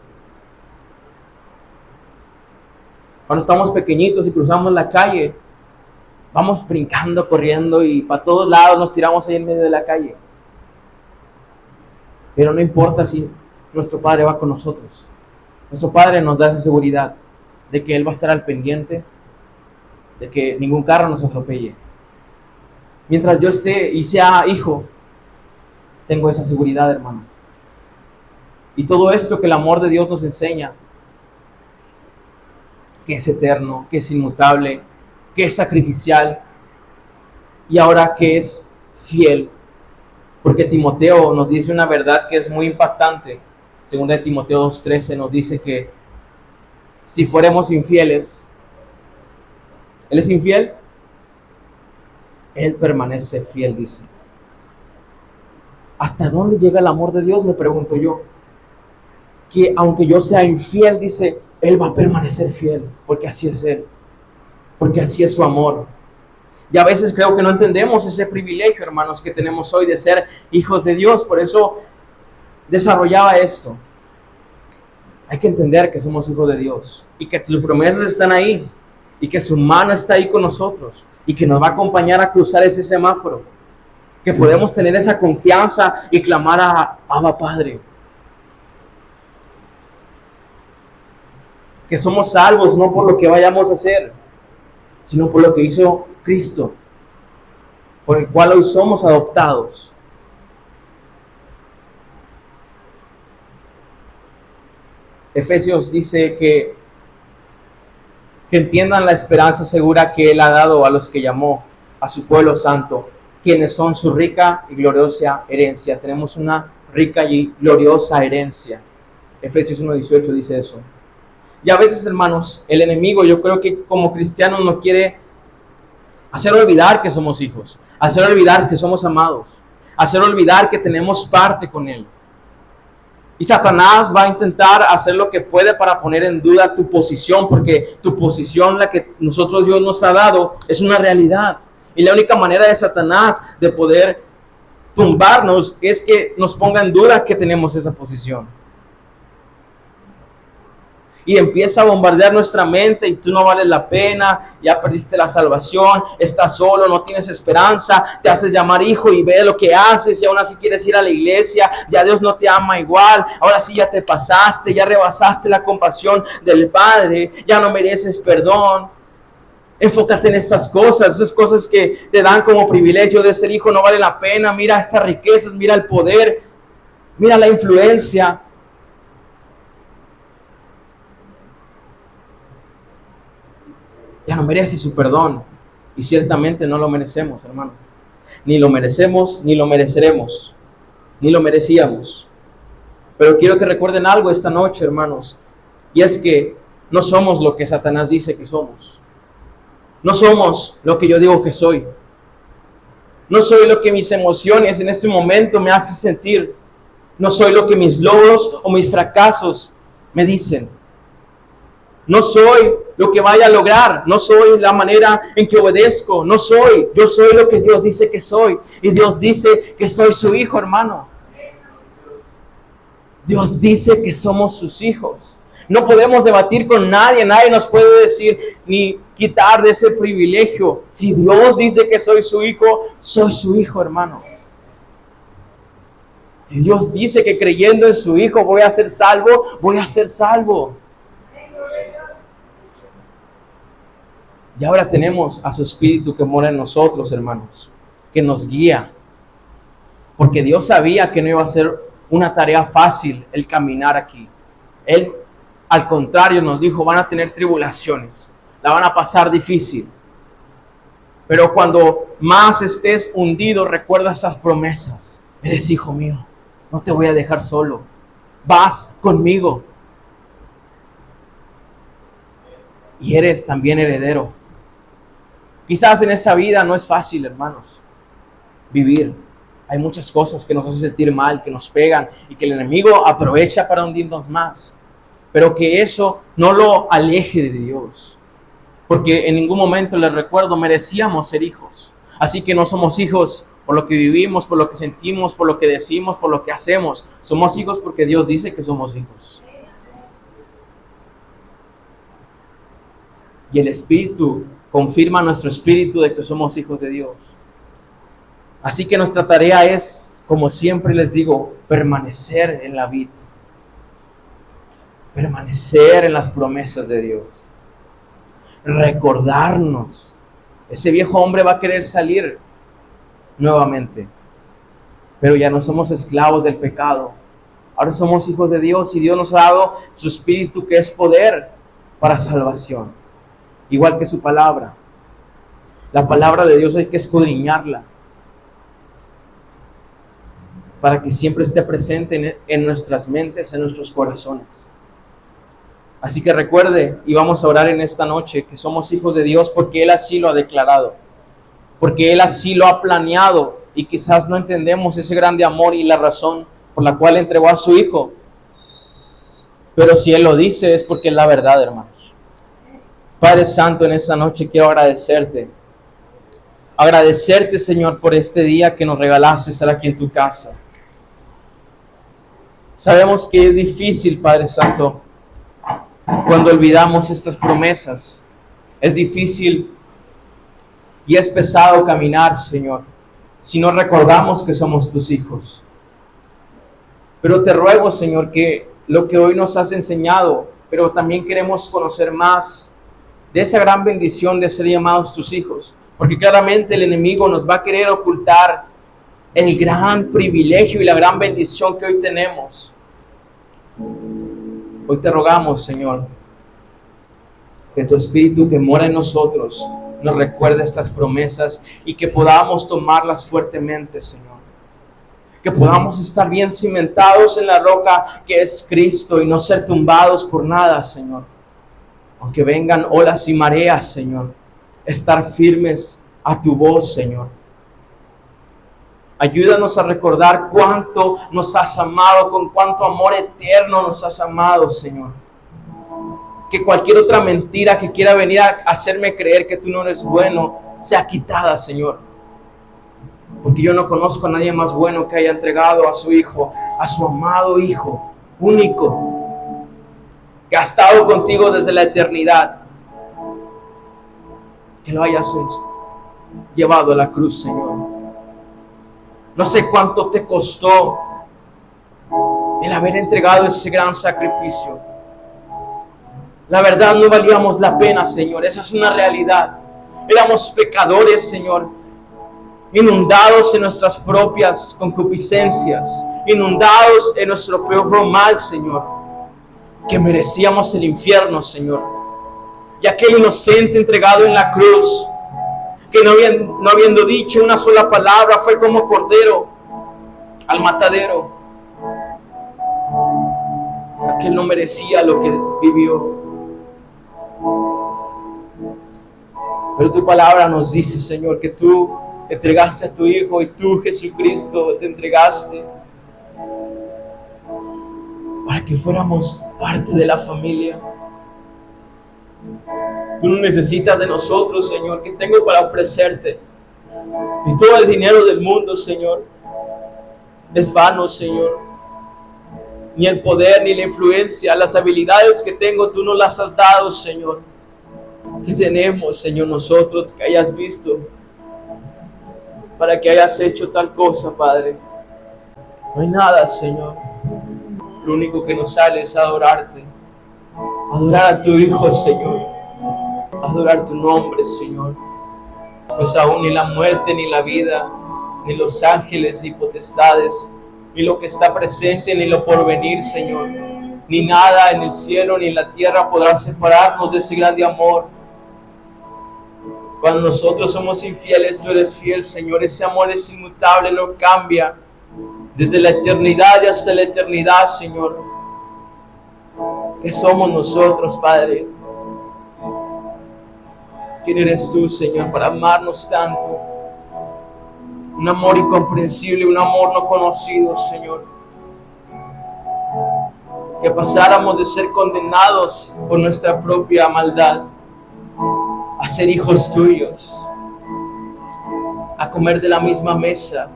Cuando estamos pequeñitos y cruzamos la calle, vamos brincando, corriendo y para todos lados nos tiramos ahí en medio de la calle. Pero no importa si nuestro Padre va con nosotros. Nuestro Padre nos da esa seguridad de que Él va a estar al pendiente, de que ningún carro nos atropelle. Mientras yo esté y sea hijo, tengo esa seguridad, hermano. Y todo esto que el amor de Dios nos enseña, que es eterno, que es inmutable, que es sacrificial y ahora que es fiel. Porque Timoteo nos dice una verdad que es muy impactante. Según de Timoteo 2:13 nos dice que si fuéramos infieles, ¿Él es infiel? Él permanece fiel, dice. ¿Hasta dónde llega el amor de Dios? Me pregunto yo. Que aunque yo sea infiel, dice, Él va a permanecer fiel, porque así es Él, porque así es su amor. Y a veces creo que no entendemos ese privilegio, hermanos, que tenemos hoy de ser hijos de Dios. Por eso desarrollaba esto. Hay que entender que somos hijos de Dios y que sus promesas están ahí y que su mano está ahí con nosotros y que nos va a acompañar a cruzar ese semáforo, que podemos tener esa confianza y clamar a Abba Padre, que somos salvos no por lo que vayamos a hacer, sino por lo que hizo Cristo, por el cual hoy somos adoptados. Efesios dice que entiendan la esperanza segura que Él ha dado a los que llamó, a su pueblo santo, quienes son su rica y gloriosa herencia. Tenemos una rica y gloriosa herencia. Efesios 1:18 dice eso. Y a veces, hermanos, el enemigo, yo creo que como cristianos nos quiere hacer olvidar que somos hijos, hacer olvidar que somos amados, hacer olvidar que tenemos parte con Él. Y Satanás va a intentar hacer lo que puede para poner en duda tu posición, porque tu posición, la que nosotros Dios nos ha dado, es una realidad. Y la única manera de Satanás de poder tumbarnos es que nos ponga en duda que tenemos esa posición. Y empieza a bombardear nuestra mente y tú no vales la pena, ya perdiste la salvación, estás solo, no tienes esperanza, te haces llamar hijo y ve lo que haces y aún así quieres ir a la iglesia, ya Dios no te ama igual, ahora sí ya te pasaste, ya rebasaste la compasión del Padre, ya no mereces perdón. Enfócate en estas cosas, esas cosas que te dan como privilegio de ser hijo no vale la pena. Mira estas riquezas, mira el poder, mira la influencia. Ya no merece su perdón. Y ciertamente no lo merecemos, hermano. Ni lo merecemos, ni lo mereceremos. Ni lo merecíamos. Pero quiero que recuerden algo esta noche, hermanos. Y es que no somos lo que Satanás dice que somos. No somos lo que yo digo que soy. No soy lo que mis emociones en este momento me hacen sentir. No soy lo que mis logros o mis fracasos me dicen. No soy lo que vaya a lograr, no soy la manera en que obedezco, yo soy lo que Dios dice que soy. Y Dios dice que soy su hijo, hermano. Dios dice que somos sus hijos. No podemos debatir con nadie, nadie nos puede decir ni quitar de ese privilegio. Si Dios dice que soy su hijo, hermano. Si Dios dice que creyendo en su hijo voy a ser salvo, voy a ser salvo. Y ahora tenemos a su Espíritu que mora en nosotros, hermanos, que nos guía. Porque Dios sabía que no iba a ser una tarea fácil el caminar aquí. Él, al contrario, nos dijo, van a tener tribulaciones, la van a pasar difícil. Pero cuando más estés hundido, recuerda esas promesas. Eres hijo mío, no te voy a dejar solo. Vas conmigo. Y eres también heredero. Quizás en esa vida no es fácil, hermanos, vivir. Hay muchas cosas que nos hacen sentir mal, que nos pegan y que el enemigo aprovecha para hundirnos más. Pero que eso no lo aleje de Dios. Porque en ningún momento, les recuerdo, merecíamos ser hijos. Así que no somos hijos por lo que vivimos, por lo que sentimos, por lo que decimos, por lo que hacemos. Somos hijos porque Dios dice que somos hijos. Y el Espíritu confirma nuestro espíritu de que somos hijos de Dios. Así que nuestra tarea es, como siempre les digo, permanecer en la vid. Permanecer en las promesas de Dios. Recordarnos. Ese viejo hombre va a querer salir nuevamente. Pero ya no somos esclavos del pecado. Ahora somos hijos de Dios y Dios nos ha dado su Espíritu, que es poder para salvación. Igual que su palabra. La palabra de Dios hay que escudriñarla para que siempre esté presente en nuestras mentes, en nuestros corazones. Así que recuerde, y vamos a orar en esta noche, que somos hijos de Dios porque Él así lo ha declarado, porque Él así lo ha planeado, y quizás no entendemos ese grande amor y la razón por la cual entregó a su Hijo. Pero si Él lo dice es porque es la verdad, hermanos. Padre Santo, en esta noche quiero agradecerte. Agradecerte, Señor, por este día que nos regalaste estar aquí en tu casa. Sabemos que es difícil, Padre Santo, cuando olvidamos estas promesas. Es difícil y es pesado caminar, Señor, si no recordamos que somos tus hijos. Pero te ruego, Señor, que lo que hoy nos has enseñado, pero también queremos conocer más de esa gran bendición de ser llamados tus hijos, porque claramente el enemigo nos va a querer ocultar el gran privilegio y la gran bendición que hoy tenemos. Hoy te rogamos, Señor, que tu Espíritu que mora en nosotros nos recuerde estas promesas y que podamos tomarlas fuertemente, Señor. Que podamos estar bien cimentados en la roca que es Cristo y no ser tumbados por nada, Señor. Aunque vengan olas y mareas, Señor, estar firmes a tu voz, Señor. Ayúdanos a recordar cuánto nos has amado, con cuánto amor eterno nos has amado, Señor. Que cualquier otra mentira que quiera venir a hacerme creer que tú no eres bueno, sea quitada, Señor. Porque yo no conozco a nadie más bueno que haya entregado a su Hijo, a su amado Hijo, único, que ha estado contigo desde la eternidad, que lo hayas llevado a la cruz, Señor. No sé cuánto te costó el haber entregado ese gran sacrificio. La verdad, no valíamos la pena, Señor, esa es una realidad. Éramos pecadores, Señor, inundados en nuestras propias concupiscencias, inundados en nuestro propio mal, Señor, que merecíamos el infierno, Señor. Y aquel inocente entregado en la cruz, que no habiendo dicho una sola palabra, fue como cordero al matadero. Aquel no merecía lo que vivió. Pero tu palabra nos dice, Señor, que tú entregaste a tu Hijo y tú, Jesucristo, te entregaste para que fuéramos parte de la familia. Tú no necesitas de nosotros, Señor. ¿Qué tengo para ofrecerte? Y todo el dinero del mundo, Señor, es vano, Señor. Ni el poder, ni la influencia, las habilidades que tengo, tú no las has dado, Señor. ¿Qué tenemos, Señor, nosotros que hayas visto para que hayas hecho tal cosa, Padre? No hay nada, Señor. Lo único que nos sale es adorarte. Adorar a tu Hijo, Señor. Adorar tu nombre, Señor. Pues aún ni la muerte, ni la vida, ni los ángeles, ni potestades, ni lo que está presente, ni lo porvenir, Señor, ni nada en el cielo, ni en la tierra podrá separarnos de ese grande amor. Cuando nosotros somos infieles, tú eres fiel, Señor. Ese amor es inmutable, no cambia. Desde la eternidad y hasta la eternidad, Señor. ¿Qué somos nosotros, Padre? ¿Quién eres tú, Señor, para amarnos tanto? Un amor incomprensible, un amor no conocido, Señor. Que pasáramos de ser condenados por nuestra propia maldad a ser hijos tuyos, a comer de la misma mesa,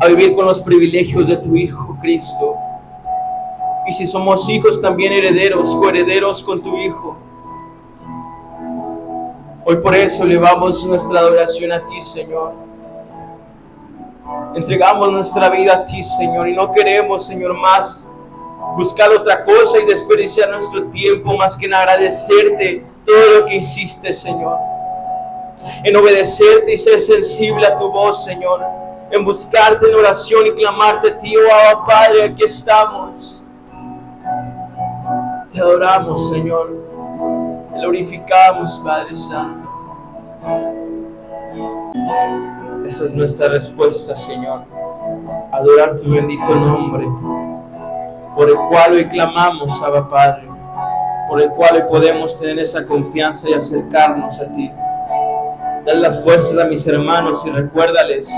a vivir con los privilegios de tu Hijo Cristo. Y si somos hijos, también herederos, coherederos con tu Hijo. Hoy por eso elevamos nuestra adoración a ti, Señor. Entregamos nuestra vida a ti, Señor, y no queremos, Señor, más buscar otra cosa y desperdiciar nuestro tiempo más que en agradecerte todo lo que hiciste, Señor. En obedecerte y ser sensible a tu voz, Señor. En buscarte en oración y clamarte a ti, oh Abba Padre, aquí estamos. Te adoramos, Señor. Te glorificamos, Padre Santo. Esa es nuestra respuesta, Señor. Adorar tu bendito nombre, por el cual hoy clamamos, Abba Padre, por el cual hoy podemos tener esa confianza y acercarnos a ti. Dale las fuerzas a mis hermanos y recuérdales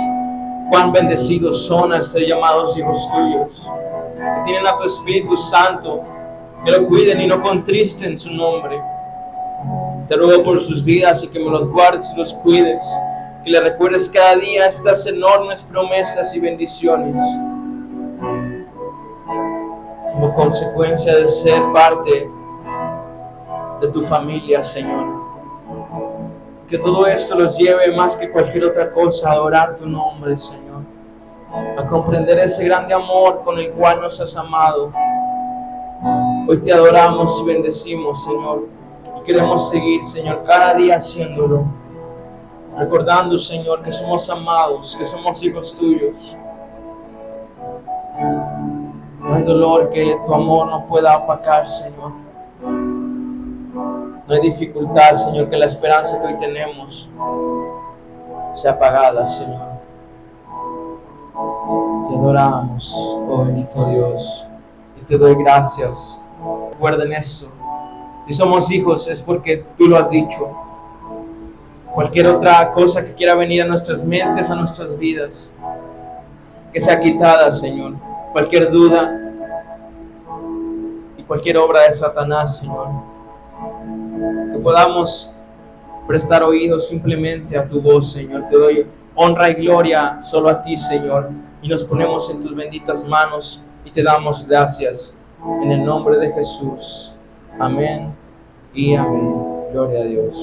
cuán bendecidos son al ser llamados hijos tuyos, que tienen a tu Espíritu Santo, que lo cuiden y no contristen su nombre. Te ruego por sus vidas y que me los guardes y los cuides, que le recuerdes cada día estas enormes promesas y bendiciones, como consecuencia de ser parte de tu familia, Señor. Que todo esto los lleve más que cualquier otra cosa a adorar tu nombre, Señor, a comprender ese grande amor con el cual nos has amado. Hoy te adoramos y bendecimos, Señor, y queremos seguir, Señor, cada día haciéndolo, recordando, Señor, que somos amados, que somos hijos tuyos. No hay dolor que tu amor no pueda opacar, Señor. No hay dificultad, Señor, que la esperanza que hoy tenemos sea apagada, Señor. Te adoramos, oh bendito Dios, y te doy gracias. Recuerden eso. Si somos hijos es porque tú lo has dicho. Cualquier otra cosa que quiera venir a nuestras mentes, a nuestras vidas, que sea quitada, Señor. Cualquier duda y cualquier obra de Satanás, Señor. Que podamos prestar oídos simplemente a tu voz, Señor. Te doy honra y gloria solo a ti, Señor. Y nos ponemos en tus benditas manos y te damos gracias. En el nombre de Jesús. Amén y amén. Gloria a Dios.